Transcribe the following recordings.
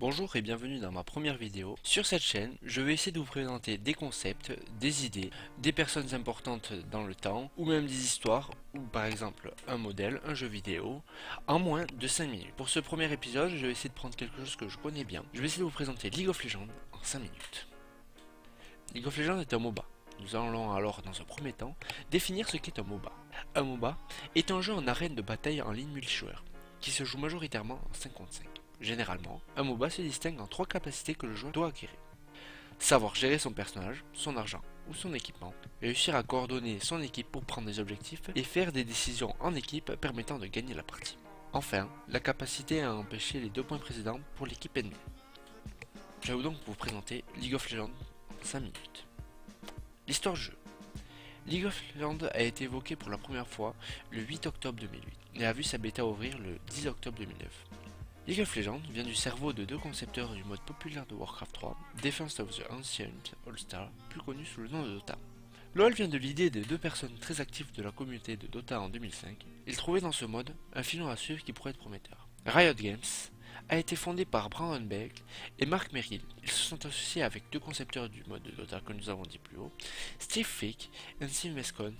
Bonjour et bienvenue dans ma première vidéo. Sur cette chaîne, je vais essayer de vous présenter des concepts, des idées, des personnes importantes dans le temps, ou même des histoires, ou par exemple un modèle, un jeu vidéo, en moins de 5 minutes. Pour ce premier épisode, je vais essayer de prendre quelque chose que je connais bien. Je vais essayer de vous présenter League of Legends en 5 minutes. League of Legends est un MOBA. Nous allons alors dans un premier temps définir ce qu'est un MOBA. Un MOBA est un jeu en arène de bataille en ligne multijoueur, qui se joue majoritairement en 5 contre 5. Généralement, un MOBA se distingue en 3 capacités que le joueur doit acquérir. Savoir gérer son personnage, son argent ou son équipement, réussir à coordonner son équipe pour prendre des objectifs et faire des décisions en équipe permettant de gagner la partie. Enfin, la capacité à empêcher les 2 points précédents pour l'équipe ennemie. Je vais donc vous présenter League of Legends en 5 minutes. L'histoire du jeu. League of Legends a été évoqué pour la première fois le 8 octobre 2008 et a vu sa bêta ouvrir le 10 octobre 2009. League of Legends vient du cerveau de 2 concepteurs du mode populaire de Warcraft 3, Defense of the Ancient All-Star, plus connu sous le nom de Dota. LoL vient de l'idée de 2 personnes très actives de la communauté de Dota en 2005. Ils trouvaient dans ce mode un filon à suivre qui pourrait être prometteur. Riot Games a été fondé par Brandon Beck et Mark Merrill. Ils se sont associés avec 2 concepteurs du mode de Dota que nous avons dit plus haut, Steve Fick et Steve Mescon.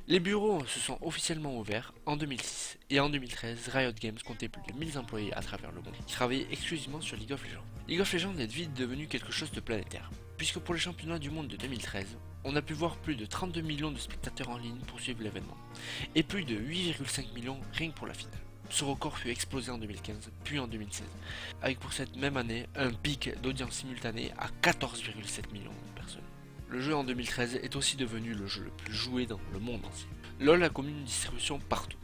Les bureaux se sont officiellement ouverts en 2006 et en 2013, Riot Games comptait plus de 1000 employés à travers le monde qui travaillaient exclusivement sur League of Legends. League of Legends est vite devenu quelque chose de planétaire, puisque pour les championnats du monde de 2013, on a pu voir plus de 32 millions de spectateurs en ligne pour suivre l'événement, et plus de 8,5 millions rien que pour la finale. Ce record fut explosé en 2015, puis en 2016, avec pour cette même année un pic d'audience simultanée à 14,7 millions de personnes. Le jeu en 2013 est aussi devenu le jeu le plus joué dans le monde entier. LoL a connu une distribution partout.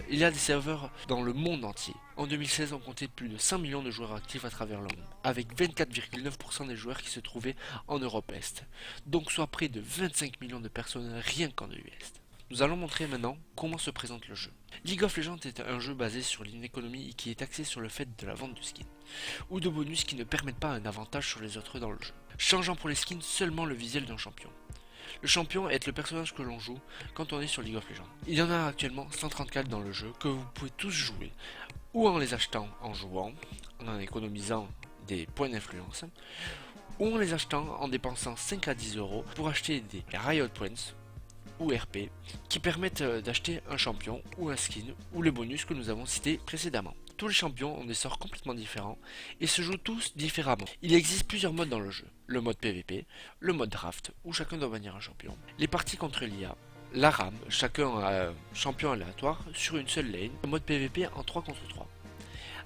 Il y a des serveurs dans le monde entier. En 2016, on comptait plus de 5 millions de joueurs actifs à travers le monde, avec 24,9% des joueurs qui se trouvaient en Europe Est, donc soit près de 25 millions de personnes rien qu'en EU Est. Nous allons montrer maintenant comment se présente le jeu. League of Legends est un jeu basé sur une économie qui est axée sur le fait de la vente de skins, ou de bonus qui ne permettent pas un avantage sur les autres dans le jeu, changeant pour les skins seulement le visuel d'un champion. Le champion est le personnage que l'on joue quand on est sur League of Legends. Il y en a actuellement 134 dans le jeu que vous pouvez tous jouer, ou en les achetant en jouant, en économisant des points d'influence, ou en les achetant en dépensant 5 à 10 euros pour acheter des Riot Points ou RP qui permettent d'acheter un champion ou un skin ou les bonus que nous avons cités précédemment. Tous les champions ont des sorts complètement différents et se jouent tous différemment. Il existe plusieurs modes dans le jeu. Le mode PVP, le mode draft où chacun doit bannir un champion, les parties contre l'IA, la RAM, chacun a un champion aléatoire sur une seule lane, le mode PVP en 3 contre 3.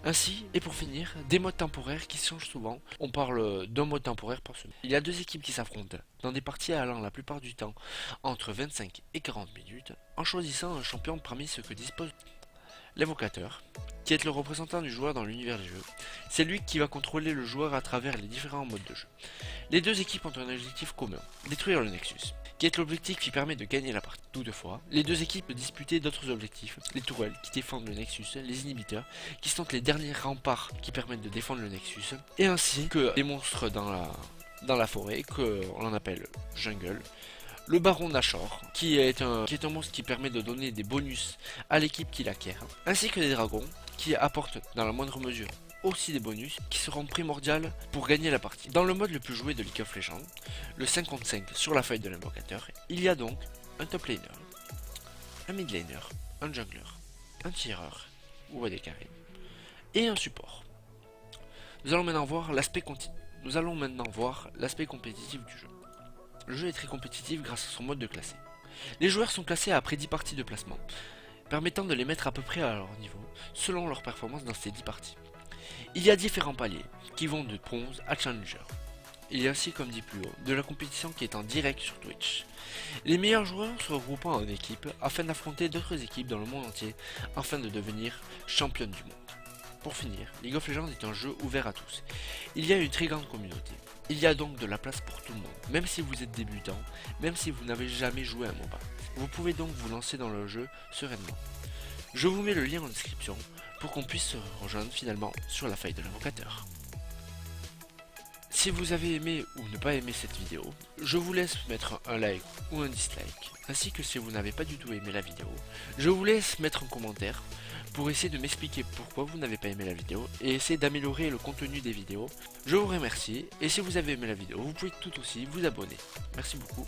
Ainsi, et pour finir, des modes temporaires qui changent souvent. On parle d'un mode temporaire par semaine. Il y a 2 équipes qui s'affrontent, dans des parties allant la plupart du temps entre 25 et 40 minutes, en choisissant un champion parmi ceux que dispose l'évocateur, qui est le représentant du joueur dans l'univers du jeu. C'est lui qui va contrôler le joueur à travers les différents modes de jeu. Les 2 équipes ont un objectif commun, détruire le Nexus, qui est l'objectif qui permet de gagner la partie. Toutefois, les 2 équipes peuvent disputer d'autres objectifs, les tourelles qui défendent le Nexus, les inhibiteurs qui sont les derniers remparts qui permettent de défendre le Nexus, et ainsi que des monstres dans la forêt que l'on appelle jungle. Le baron Nashor, qui est un monstre qui permet de donner des bonus à l'équipe qui l'acquiert, ainsi que des dragons, qui apportent dans la moindre mesure aussi des bonus qui seront primordiales pour gagner la partie. Dans le mode le plus joué de League of Legends, le 5 contre 5 sur la feuille de l'invocateur, il y a donc un top laner, un mid laner, un jungler, un tireur ou AD carry, et un support. Nous allons maintenant voir l'aspect compétitif du jeu. Le jeu est très compétitif grâce à son mode de classé. Les joueurs sont classés après 10 parties de placement, permettant de les mettre à peu près à leur niveau, selon leur performance dans ces 10 parties. Il y a différents paliers, qui vont de bronze à challenger. Il y a aussi, comme dit plus haut, de la compétition qui est en direct sur Twitch. Les meilleurs joueurs se regroupant en équipe afin d'affronter d'autres équipes dans le monde entier, afin de devenir championne du monde. Pour finir, League of Legends est un jeu ouvert à tous. Il y a une très grande communauté. Il y a donc de la place pour tout le monde, même si vous êtes débutant, même si vous n'avez jamais joué à un MOBA. Vous pouvez donc vous lancer dans le jeu sereinement. Je vous mets le lien en description pour qu'on puisse se rejoindre finalement sur la faille de l'invocateur. Si Si vous avez aimé ou ne pas aimé cette vidéo, je vous laisse mettre un like ou un dislike, ainsi que si vous n'avez pas du tout aimé la vidéo, je vous laisse mettre un commentaire pour essayer de m'expliquer pourquoi vous n'avez pas aimé la vidéo et essayer d'améliorer le contenu des vidéos. Je vous remercie et si vous avez aimé la vidéo, vous pouvez tout aussi vous abonner. Merci beaucoup.